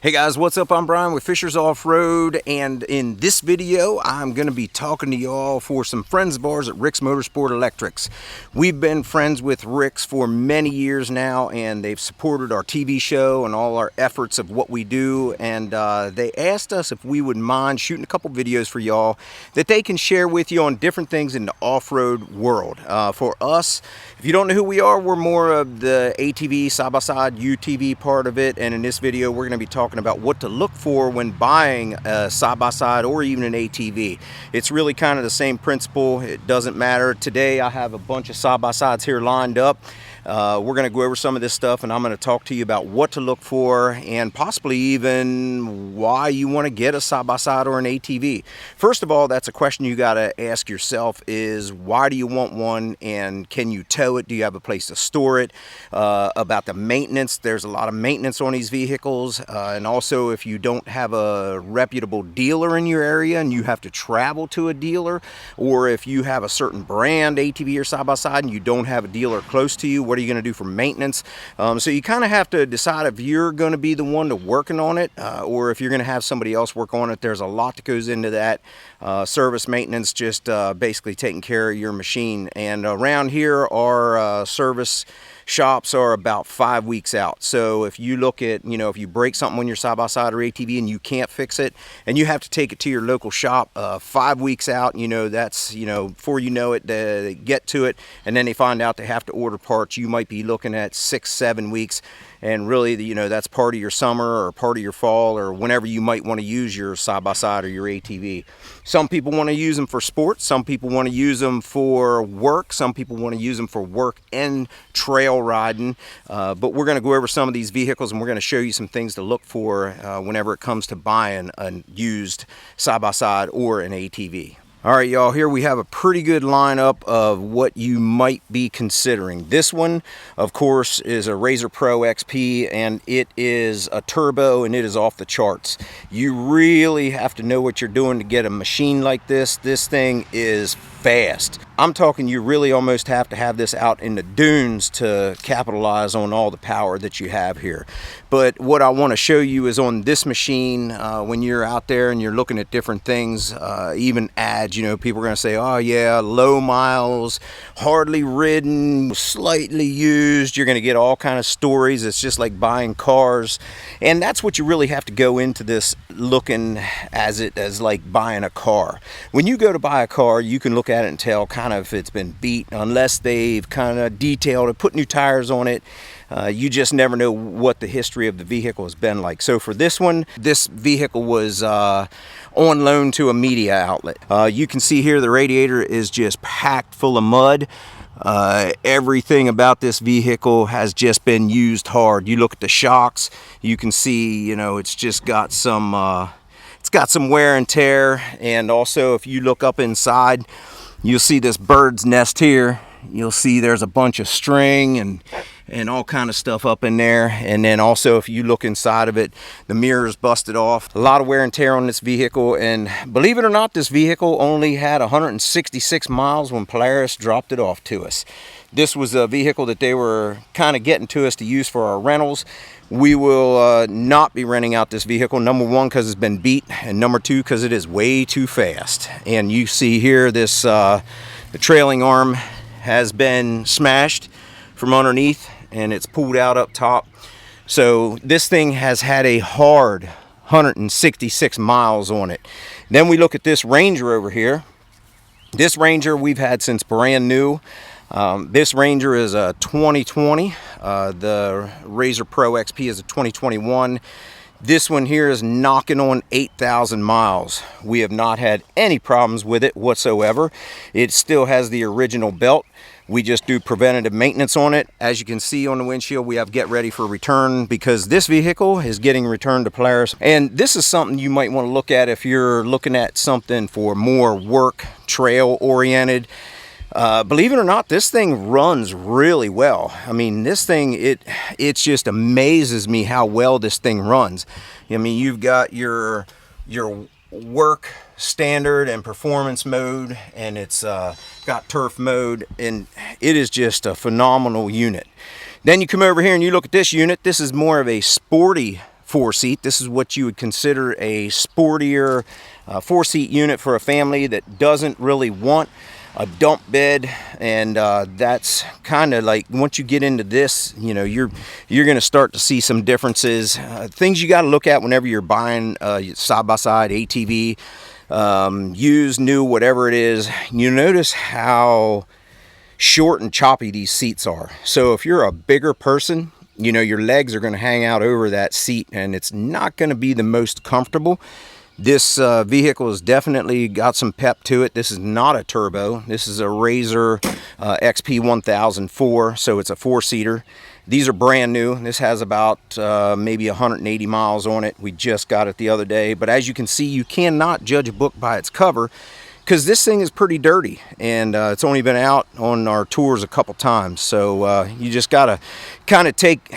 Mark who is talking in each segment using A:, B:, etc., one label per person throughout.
A: Hey guys, what's up? I'm Brian with Fishers Off-Road, and in this video I'm going to be talking to y'all for some friends of ours at Rick's Motorsport Electrics. We've been friends with Rick's for many years now, and they've supported our TV show and all our efforts of what we do, and they asked us if we would mind shooting a couple videos for y'all that they can share with you on different things in the off-road world. For us, if you don't know who we are, we're more of the ATV, side-by-side, UTV part of it, and in this video we're going to be talking about what to look for when buying a side-by-side or even an ATV. It's really kind of the same principle. It doesn't matter. Today I have a bunch of side-by-sides here lined up. We're going to go over some of this stuff, and I'm going to talk to you about what to look for and possibly even why you want to get a side-by-side or an ATV. First of all, that's a question you got to ask yourself, is why do you want one, and can you tow it? Do you have a place to store it? About the maintenance, there's a lot of maintenance on these vehicles, and also if you don't have a reputable dealer in your area and you have to travel to a dealer, or if you have a certain brand ATV or side-by-side and you don't have a dealer close to you, what are you going to do for maintenance? So you kind of have to decide if you're going to be the one to working on it, or if you're going to have somebody else work on it. There's a lot that goes into that. Service maintenance, just basically taking care of your machine. And around here, our service shops are about 5 weeks out. So if you look at, if you break something on your side-by-side or ATV and you can't fix it and you have to take it to your local shop, 5 weeks out, that's, before you know it, they get to it and then they find out they have to order parts, you might be looking at 6-7 weeks. And really, that's part of your summer or part of your fall or whenever you might want to use your side-by-side or your ATV. Some people want to use them for sports. Some people want to use them for work. Some people want to use them for work and trail riding. But we're going to go over some of these vehicles, and we're going to show you some things to look for whenever it comes to buying a used side-by-side or an ATV. All right, y'all, here we have a pretty good lineup of what you might be considering. This one, of course, is a RZR Pro XP, and it is a turbo, and it is off the charts. You really have to know what you're doing to get a machine like this. This thing is fast. I'm talking you really almost have to have this out in the dunes to capitalize on all the power that you have here. But what I want to show you is on this machine, when you're out there and you're looking at different things, even ads, people are going to say, oh yeah, low miles, hardly ridden, slightly used. You're going to get all kind of stories. It's just like buying cars. And that's what you really have to go into this looking as like buying a car. When you go to buy a car, you can look at it and tell kind of if it's been beat, unless they've kind of detailed it, put new tires on it. You just never know what the history of the vehicle has been like. So for this one, this vehicle was on loan to a media outlet. You can see here the radiator is just packed full of mud. Everything about this vehicle has just been used hard. You look at the shocks, you can see, it's just got some wear and tear. And also if you look up inside, you'll see this bird's nest here. You'll see there's a bunch of string and all kind of stuff up in there. And then also if you look inside of it, the mirror's busted off. A lot of wear and tear on this vehicle, and believe it or not, this vehicle only had 166 miles when Polaris dropped it off to us. This was a vehicle that they were kind of getting to us to use for our rentals. We will not be renting out this vehicle, number one because it's been beat, and number two because it is way too fast. And you see here this the trailing arm has been smashed from underneath and it's pulled out up top. So this thing has had a hard 166 miles on it. Then we look at this Ranger over here. This Ranger we've had since brand new. This Ranger is a 2020. The RZR Pro XP is a 2021. This one here is knocking on 8,000 miles. We have not had any problems with it whatsoever. It still has the original belt. We just do preventative maintenance on it. As you can see on the windshield, we have get ready for return because this vehicle is getting returned to Polaris. And this is something you might want to look at if you're looking at something for more work, trail oriented. Believe it or not, this thing runs really well. I mean, this thing, it just amazes me how well this thing runs. I mean, you've got your work standard and performance mode, and it's got turf mode, and it is just a phenomenal unit. Then you come over here and you look at this unit. This is more of a sporty 4-seat. This is what you would consider a sportier 4-seat unit for a family that doesn't really want a dump bed, and that's kind of like, once you get into this, you know, you're going to start to see some differences. Things you got to look at whenever you're buying side-by-side ATV, used, new, whatever it is. You notice how short and choppy these seats are. So if you're a bigger person, you know, your legs are going to hang out over that seat, and it's not going to be the most comfortable. This vehicle has definitely got some pep to it. This is not a turbo. This is a Razor XP 1004, so it's a 4-seater. These are brand new. This has about maybe 180 miles on it. We just got it the other day. But as you can see, you cannot judge a book by its cover, because this thing is pretty dirty, and it's only been out on our tours a couple times. So you just gotta kind of take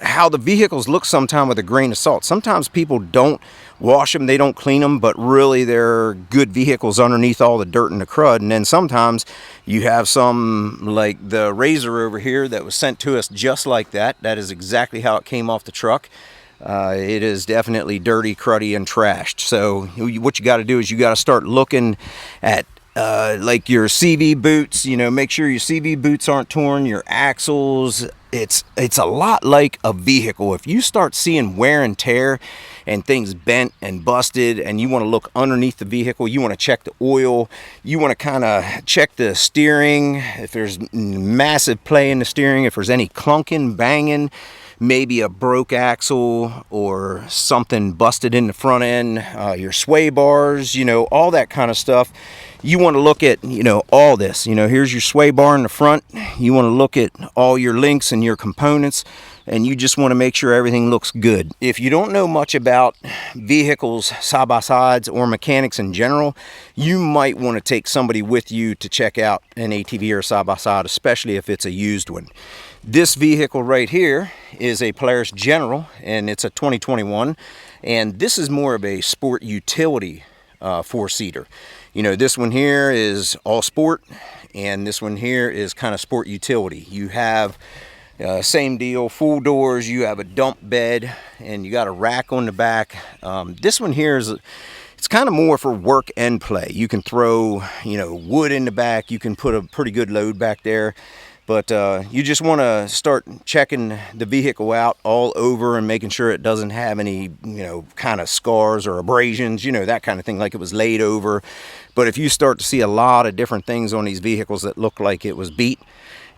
A: how the vehicles look sometime with a grain of salt. Sometimes people don't wash them, they don't clean them, but really they're good vehicles underneath all the dirt and the crud. And then sometimes you have some like the Razor over here that was sent to us just like that. That is exactly how it came off the truck. It is definitely dirty, cruddy, and trashed. So what you got to do is you got to start looking at like your CV boots. You know, make sure your CV boots aren't torn, your axles. It's a lot like a vehicle. If you start seeing wear and tear and things bent and busted, and you want to look underneath the vehicle, you want to check the oil, you want to kind of check the steering, if there's massive play in the steering, if there's any clunking, banging, maybe a broke axle or something busted in the front end, your sway bars, you know, all that kind of stuff. You want to look at, you know, all this. You know, here's your sway bar in the front. You want to look at all your links and your components, and you just want to make sure everything looks good. If you don't know much about vehicles, side-by-sides, or mechanics in general, you might want to take somebody with you to check out an ATV or side-by-side, especially if it's a used one. This vehicle right here is a Polaris General, and it's a 2021, and this is more of a sport utility 4-seater. You know, this one here is all sport, and this one here is kind of sport utility. You have same deal, full doors, you have a dump bed, and you got a rack on the back. This one here is it's kind of more for work and play. You can throw, you know, wood in the back, you can put a pretty good load back there. But you just want to start checking the vehicle out all over and making sure it doesn't have any, you know, kind of scars or abrasions, you know, that kind of thing, like it was laid over. But if you start to see a lot of different things on these vehicles that look like it was beat,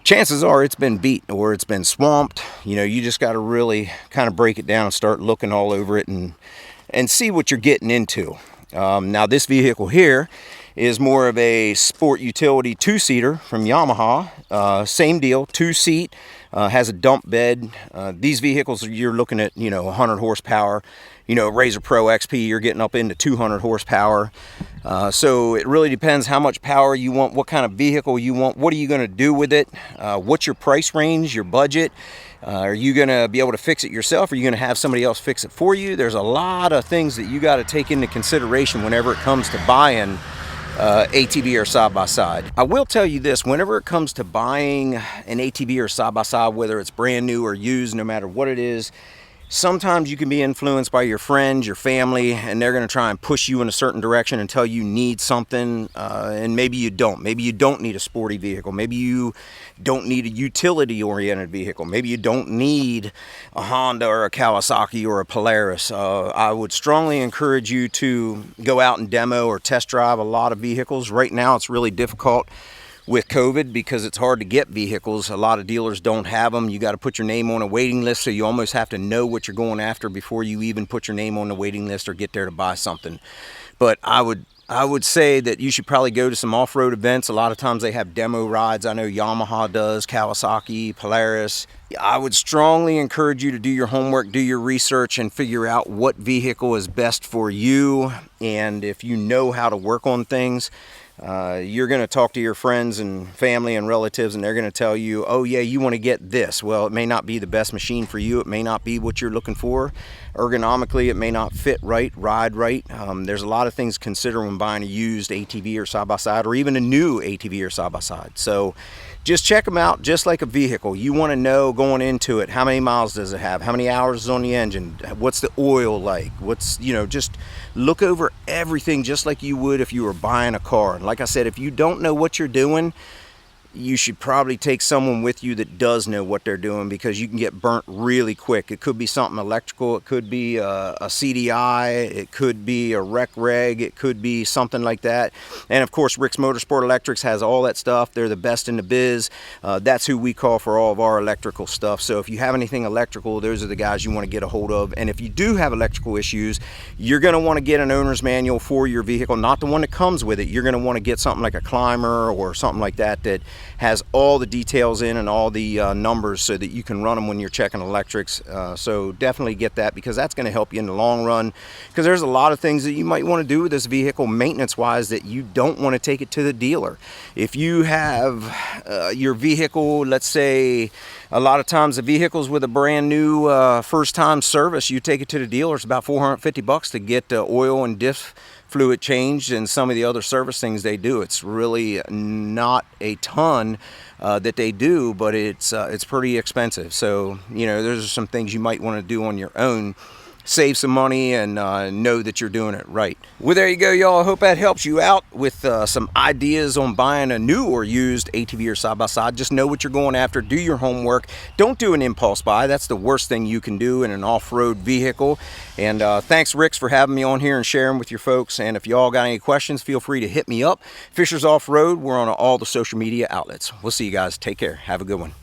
A: chances are it's been beat or it's been swamped. You know, you just got to really kind of break it down and start looking all over it and see what you're getting into. Now this vehicle here is more of a sport utility 2-seater from Yamaha. Same deal, 2-seat, has a dump bed. These vehicles, you're looking at, you know, 100 horsepower. You know, Razor Pro XP, you're getting up into 200 horsepower. So it really depends how much power you want, what kind of vehicle you want, what are you going to do with it, what's your price range, your budget. Are you going to be able to fix it yourself? Or are you going to have somebody else fix it for you? There's a lot of things that you got to take into consideration whenever it comes to buying ATV or side-by-side. I will tell you this, whenever it comes to buying an ATV or side-by-side, whether it's brand new or used, no matter what it is, sometimes you can be influenced by your friends, your family, and they're going to try and push you in a certain direction and tell you need something, and maybe you don't. Maybe you don't need a sporty vehicle. Maybe you don't need a utility-oriented vehicle. Maybe you don't need a Honda or a Kawasaki or a Polaris. I would strongly encourage you to go out and demo or test drive a lot of vehicles. Right now it's really difficult with COVID because it's hard to get vehicles. A lot of dealers don't have them. You got to put your name on a waiting list, so you almost have to know what you're going after before you even put your name on the waiting list or get there to buy something. But I would say that you should probably go to some off-road events. A lot of times they have demo rides. I know Yamaha does, Kawasaki, Polaris. I would strongly encourage you to do your homework, do your research, and figure out what vehicle is best for you. And if you know how to work on things, you're going to talk to your friends and family and relatives, and they're going to tell you, oh yeah, you want to get this. Well, it may not be the best machine for you. It may not be what you're looking for. ergonomically it may not fit right, ride right. There's a lot of things to consider when buying a used ATV or side-by-side, or even a new ATV or side-by-side. So just check them out just like a vehicle. You want to know going into it, how many miles does it have, how many hours is on the engine, what's the oil like, what's, you know, just look over everything just like you would if you were buying a car. And like I said, if you don't know what you're doing, you should probably take someone with you that does know what they're doing, because you can get burnt really quick. It could be something electrical, it could be a CDI, it could be a rec reg, it could be something like that. And of course, Rick's Motorsport Electrics has all that stuff. They're the best in the biz. That's who we call for all of our electrical stuff. So if you have anything electrical, those are the guys you want to get a hold of. And if you do have electrical issues, you're going to want to get an owner's manual for your vehicle, not the one that comes with it. You're going to want to get something like a Climber or something like that that has all the details in and all the numbers, so that you can run them when you're checking electrics. So definitely get that, because that's going to help you in the long run, because there's a lot of things that you might want to do with this vehicle maintenance wise that you don't want to take it to the dealer. If you have your vehicle, let's say a lot of times the vehicles with a brand new first time service, you take it to the dealer, it's about $450 to get oil and diff fluid changed and some of the other service things they do. It's really not a ton that they do, but it's pretty expensive. So, you know, those are some things you might want to do on your own. Save some money and know that you're doing it right. Well, there you go, y'all. I hope that helps you out with some ideas on buying a new or used ATV or side-by-side. Just know what you're going after. Do your homework. Don't do an impulse buy. That's the worst thing you can do in an off-road vehicle. And thanks, Ricks, for having me on here and sharing with your folks. And if y'all got any questions, feel free to hit me up. Fishers Off-Road, we're on all the social media outlets. We'll see you guys. Take care. Have a good one.